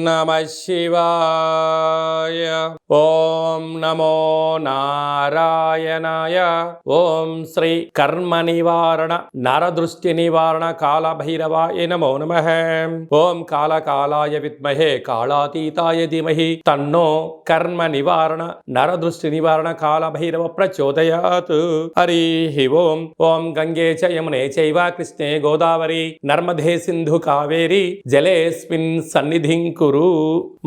నమః శివాయ. ఓం నమో నారాయణాయ. ఓం శ్రీ కర్మ నివారణ నరదృష్టి నివారణ కాళభైరవాయ నమో నమః. ఓం కాళకాలాయ విద్మహే కాళాతీతాయ ధీమహి తన్నో కర్మ నివారణ నరదృష్టి నివారణ కాళభైరవ ప్రచోదయాత్. హరి ఓం. ఓం గంగే చ యమునే చైవ కృష్ణే గోదావరి నర్మదే సింధు కావేరి జలేస్మిన్ సన్నిధిం కురు.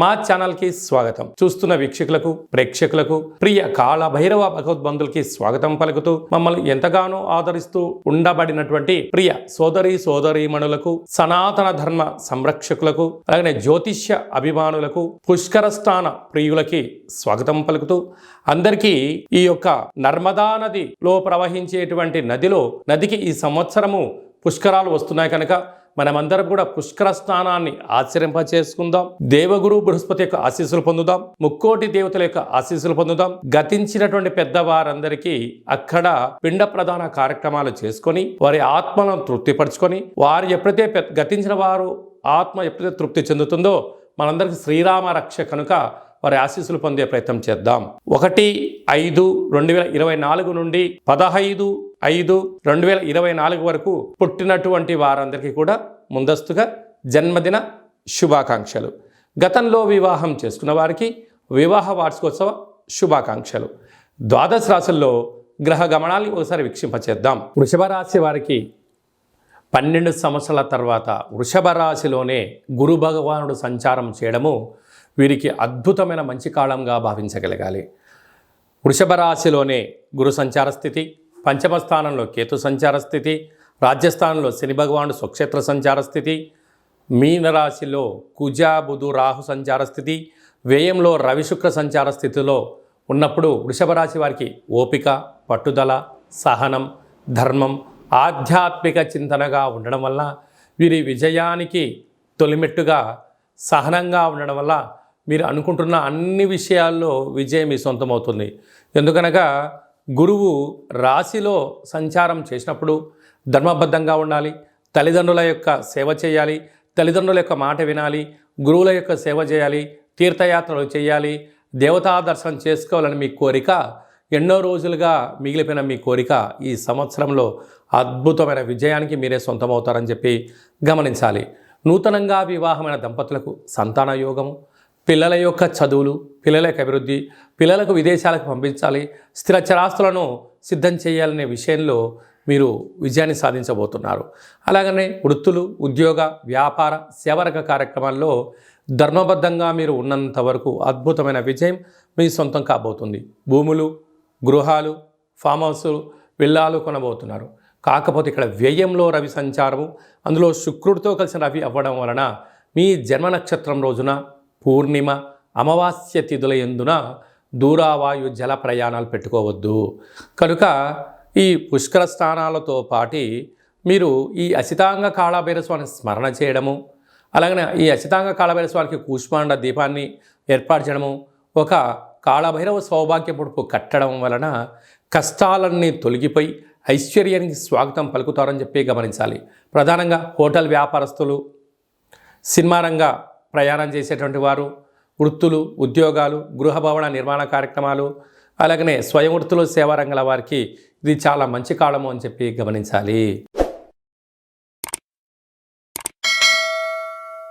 మా ఛానల్ కి స్వాగతం. చూస్తున్న వీక్షకులకు ప్రేక్షకులకు ప్రియ కాళభైరవ భగవద్బంధులకి స్వాగతం పలుకుతూ మమ్మల్ని ఎంతగానో ఆదరిస్తూ ఉండబడినటువంటి ప్రియ సోదరీమణులకు సనాతన ధర్మ సంరక్షకులకు అలాగే జ్యోతిష్య అభిమానులకు పుష్కర స్నాన ప్రియులకి స్వాగతం పలుకుతూ అందరికీ ఈ యొక్క నర్మదా నదిలో ప్రవహించేటువంటి నదికి ఈ సంవత్సరము పుష్కరాలు వస్తున్నాయి కనుక మనమందరం కూడా పుష్కర స్నానాన్ని ఆచరింపచేసుకుందాం. దేవగురు బృహస్పతి యొక్క ఆశీస్సులు పొందుదాం. ముక్కోటి దేవతల యొక్క ఆశీస్సులు పొందుదాం. గతించినటువంటి పెద్దవారందరికీ అక్కడ పిండ ప్రధాన కార్యక్రమాలు చేసుకొని వారి ఆత్మలను తృప్తిపరచుకొని వారు ఎప్పుడైతే గతించిన వారు ఆత్మ ఎప్పుడైతే తృప్తి చెందుతుందో మనందరికీ శ్రీరామ రక్ష కనుక వారి ఆశీస్సులు పొందే ప్రయత్నం చేద్దాం. 1/5/2024 నుండి 15/5/2024 వరకు పుట్టినటువంటి వారందరికీ కూడా ముందస్తుగా జన్మదిన శుభాకాంక్షలు. గతంలో వివాహం చేసుకున్న వారికి వివాహ వార్షికోత్సవ శుభాకాంక్షలు. ద్వాదశ రాశుల్లో గ్రహ గమనాన్ని ఒకసారి వీక్షింపచేద్దాం. వృషభ రాశి వారికి 12 సంవత్సరాల తర్వాత వృషభ రాశిలోనే గురు భగవానుడు సంచారం చేయడము వీరికి అద్భుతమైన మంచి కాలంగా భావించగలగాలి. వృషభ రాశిలోనే గురు సంచార స్థితి, పంచమ స్థానంలో కేతు సంచార స్థితి, రాజ్యస్థానంలో శని భగవానుడు స్వక్షేత్ర సంచార స్థితి, మీనరాశిలో కుజ బుధు రాహు సంచార స్థితి, వ్యయంలో రవి శుక్ర సంచార స్థితిలో ఉన్నప్పుడు వృషభ రాశి వారికి ఓపిక, పట్టుదల, సహనం, ధర్మం, ఆధ్యాత్మిక చింతనగా ఉండడం వల్ల వీరి విజయానికి తొలిమెట్టుగా సహనంగా ఉండడం వల్ల మీరు అనుకుంటున్న అన్ని విషయాల్లో విజయం మీ సొంతమవుతుంది. ఎందుకనగా గురువు రాశిలో సంచారం చేసినప్పుడు ధర్మబద్ధంగా ఉండాలి, తల్లిదండ్రుల యొక్క సేవ చేయాలి, తల్లిదండ్రుల యొక్క మాట వినాలి, గురువుల యొక్క సేవ చేయాలి, తీర్థయాత్రలు చేయాలి, దేవతా దర్శనం చేసుకోవాలని మీ కోరిక ఎన్నో రోజులుగా మిగిలిపోయిన మీ కోరిక ఈ సంవత్సరంలో అద్భుతమైన విజయానికి మీరే సొంతమవుతారని చెప్పి గమనించాలి. నూతనంగా వివాహమైన దంపతులకు సంతాన యోగము, పిల్లల యొక్క చదువులు, పిల్లల యొక్క అభివృద్ధి, పిల్లలకు విదేశాలకు పంపించాలి, స్థిర చరాస్తులను సిద్ధం చేయాలనే విషయంలో మీరు విజయాన్ని సాధించబోతున్నారు. అలాగనే వృత్తులు, ఉద్యోగ, వ్యాపార, సేవరక కార్యక్రమాల్లో ధర్మబద్ధంగా మీరు ఉన్నంత వరకు అద్భుతమైన విజయం మీ సొంతం కాబోతుంది. భూములు, గృహాలు, ఫామ్ హౌస్లు, విల్లాలు కొనబోతున్నారు. కాకపోతే ఇక్కడ వ్యయంలో రవి సంచారము, అందులో శుక్రుడితో కలిసిన రవి అవ్వడం వలన మీ జన్మ నక్షత్రం రోజున పూర్ణిమ, అమావాస్య తిథుల యందున దూరావాయు జల ప్రయాణాలు పెట్టుకోవద్దు. కనుక ఈ పుష్కర స్నానాలతో పాటి మీరు ఈ అసితాంగ కాళభైరవ స్వామిని స్మరణ చేయడము, అలాగనే ఈ అసితాంగ కాళభైరవ స్వామికి కూష్మాండ దీపాన్ని ఏర్పాటు చేయడము, ఒక కాళభైరవ సౌభాగ్య పొడుపు కట్టడం వలన కష్టాలన్నీ తొలగిపోయి ఐశ్వర్యానికి స్వాగతం పలుకుతారని చెప్పి గమనించాలి. ప్రధానంగా హోటల్ వ్యాపారస్తులు, సినిమా రంగ ప్రయాణం చేసేటువంటి వారు, వృత్తులు, ఉద్యోగాలు, గృహ భవన నిర్మాణ కార్యక్రమాలు, అలాగనే స్వయం వృత్తులు, సేవా రంగాల వారికి ఇది చాలా మంచి కాలము అని చెప్పి గమనించాలి.